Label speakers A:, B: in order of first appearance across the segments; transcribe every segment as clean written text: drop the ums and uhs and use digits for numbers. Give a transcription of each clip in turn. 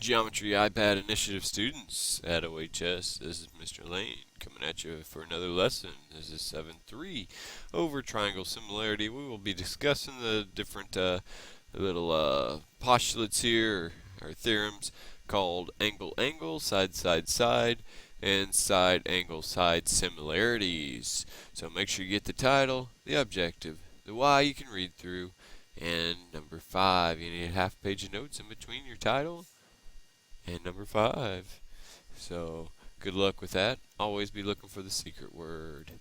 A: Geometry iPad Initiative students at OHS. This is Mr. Lane coming at you for another lesson. This is 7-3 over triangle similarity. We will be discussing the different little postulates here, or theorems, called angle-angle, side-side-side, and side-angle-side similarities. So make sure you get the title, the objective, the why you can read through, and number 5, you need a half page of notes in between your title and number 5. So good luck with that. Always be looking for the secret word.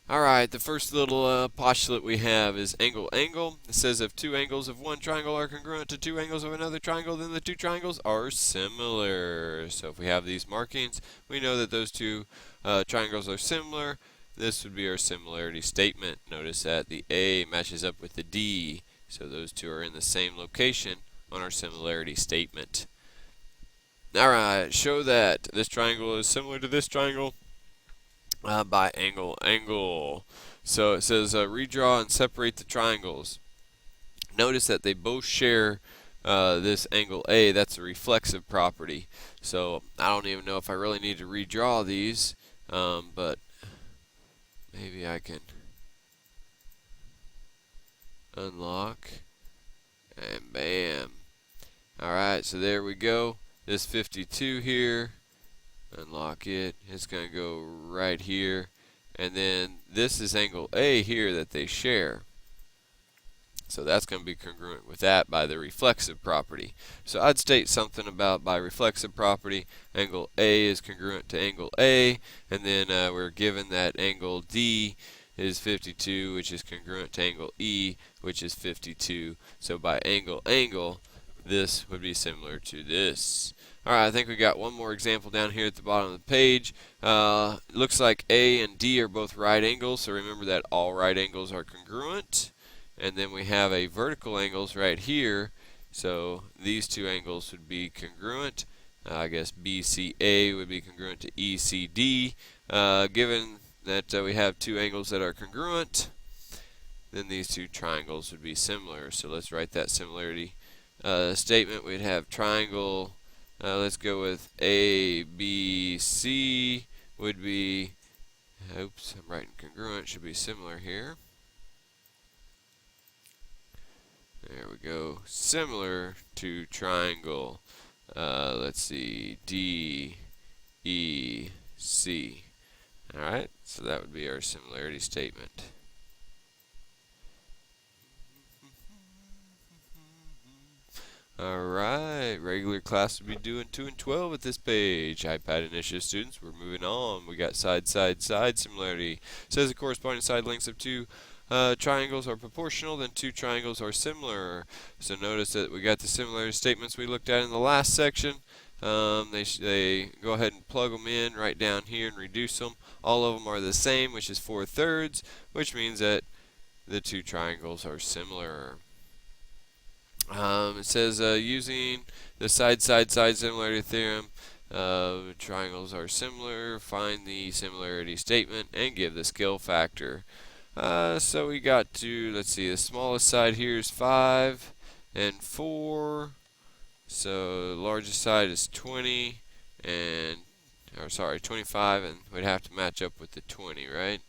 A: Alright, the first little postulate we have is angle-angle. It says if two angles of one triangle are congruent to two angles of another triangle, then the two triangles are similar. So if we have these markings, we know that those two triangles are similar. This would be our similarity statement. Notice that the A matches up with the D, so those two are in the same location on our similarity statement. Alright, show that this triangle is similar to this triangle by angle-angle. So it says redraw and separate the triangles. Notice that they both share this angle A. That's a reflexive property. So I don't even know if I really need to redraw these, but maybe I can unlock and bam. Alright, so there we go. This 52 here, unlock it, it's going to go right here, and then this is angle A here that they share. So that's going to be congruent with that by the reflexive property. So I'd state something about by reflexive property, angle A is congruent to angle A, and then we're given that angle D is 52, which is congruent to angle E, which is 52. So by angle-angle, this would be similar to this. Alright, I think we got one more example down here at the bottom of the page. Looks like A and D are both right angles, so remember that all right angles are congruent. And then we have a vertical angles right here, so these two angles would be congruent. I guess BCA would be congruent to ECD. Given that we have two angles that are congruent, then these two triangles would be similar. So let's write that similarity statement. We'd have triangle, let's go with ABC would be, oops, I'm writing congruent, should be similar here. There we go, similar to triangle, let's see, DEC. Alright, so that would be our similarity statement. Alright, regular class would be doing 2 and 12 at this page. iPad Initiative students, we're moving on. We got side-side-side similarity. It says the corresponding side lengths of two triangles are proportional, then two triangles are similar. So notice that we got the similarity statements we looked at in the last section. They go ahead and plug them in right down here and reduce them. All of them are the same, which is 4/3, which means that the two triangles are similar. It says using the side-side-side similarity theorem, triangles are similar, find the similarity statement, and give the scale factor. So we got to, let's see, the smallest side here is 5 and 4. So the largest side is 20 and, or sorry, 25, and we'd have to match up with the 20, right?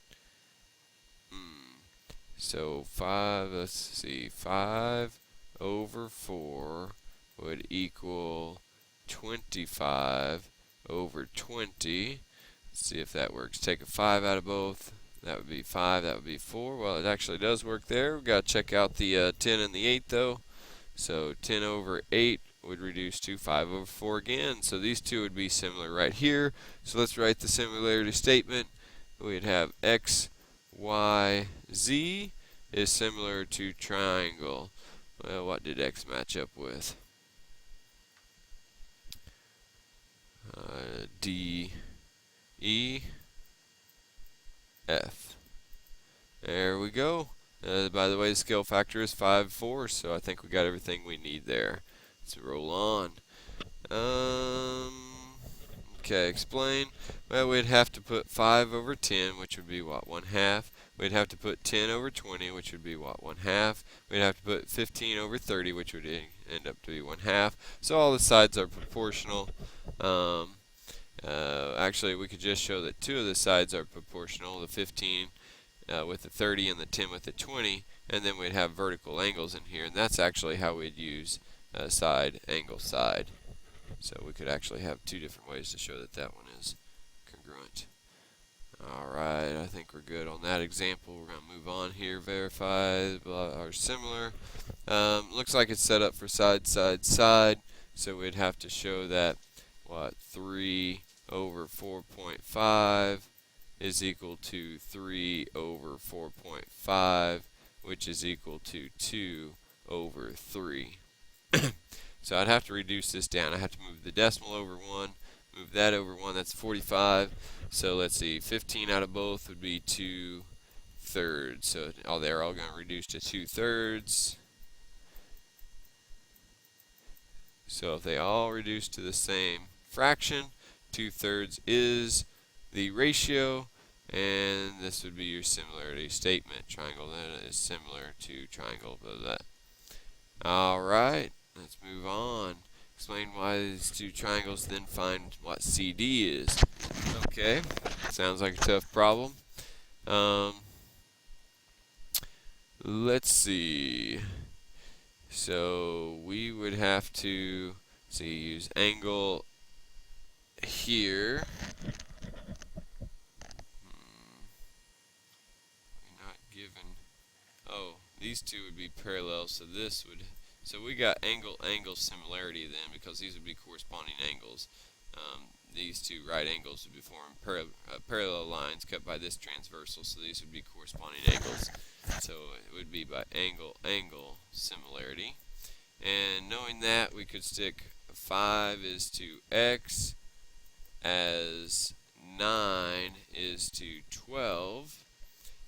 A: So 5, let's see, 5 over 4 would equal 25 over 20. Let's see if that works. Take a 5 out of both. That would be 5, that would be 4. Well, it actually does work there. We've got to check out the 10 and the 8 though. So 10 over 8 would reduce to 5 over 4 again. So these two would be similar right here. So let's write the similarity statement. We'd have X, Y, Z is similar to triangle. Well, what did X match up with? D, E, F. There we go. By the way, the scale factor is 5/4, so I think we got everything we need there. Let's roll on. Okay, explain. Well, we'd have to put 5 over 10, which would be what, 1/2. we'd have to put 10 over 20, which would be what, 1/2. We'd have to put 15 over 30, which would end up to be 1/2. So all the sides are proportional. Actually, we could just show that 2 of the sides are proportional, the 15 with the 30 and the 10 with the 20, and then we'd have vertical angles in here, and that's actually how we'd use side, angle, side. So we could actually have 2 different ways to show that that one is congruent. Alright, I think we're good on that example. We're going to move on here. Verify are similar. Looks like it's set up for side, side, side. So we'd have to show that, 3 over 4.5 is equal to 3 over 4.5, which is equal to 2 over 3. So I'd have to reduce this down. I have to move the decimal over 1, move that over 1, that's 45. So let's see, 15 out of both would be 2/3. So they're all going to reduce to 2/3. So if they all reduce to the same fraction, 2/3 is the ratio, and this would be your similarity statement. Triangle that is similar to triangle blah, blah. Alright, let's move on. Explain why these 2 triangles, then find what CD is. Okay, sounds like a tough problem. Let's see. So we would have to use angle here. We're not given. Oh, these 2 would be parallel, so this would. So we got angle similarity then, because these would be corresponding angles. These 2 right angles would be forming parallel lines cut by this transversal, so these would be corresponding angles. So it would be by angle similarity. And knowing that, we could stick 5 is to x as 9 is to 12.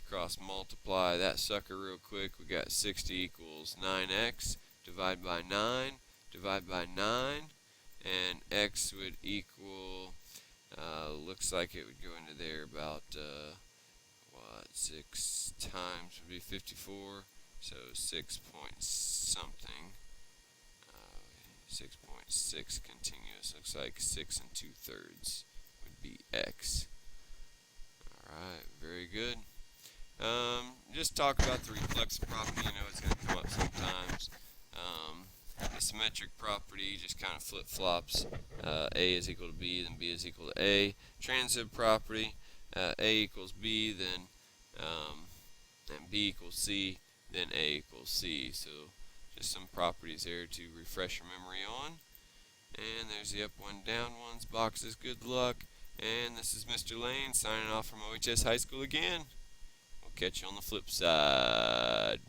A: Cross multiply that sucker real quick. We got 60 equals 9x. Divide by 9, divide by 9, and x would equal, looks like it would go into there about, 6 times would be 54, so 6 point something, 6.6 continuous, looks like 6 2/3 would be x. Alright, very good. Just talk about the reflexive property. You know it's going to come up sometimes. The symmetric property just kind of flip-flops. A is equal to B, then B is equal to A. Transitive property, A equals B, then B equals C, then A equals C. So just some properties there to refresh your memory on. And there's the up one, down ones, boxes, good luck. And this is Mr. Lane signing off from OHS High School again. We'll catch you on the flip side.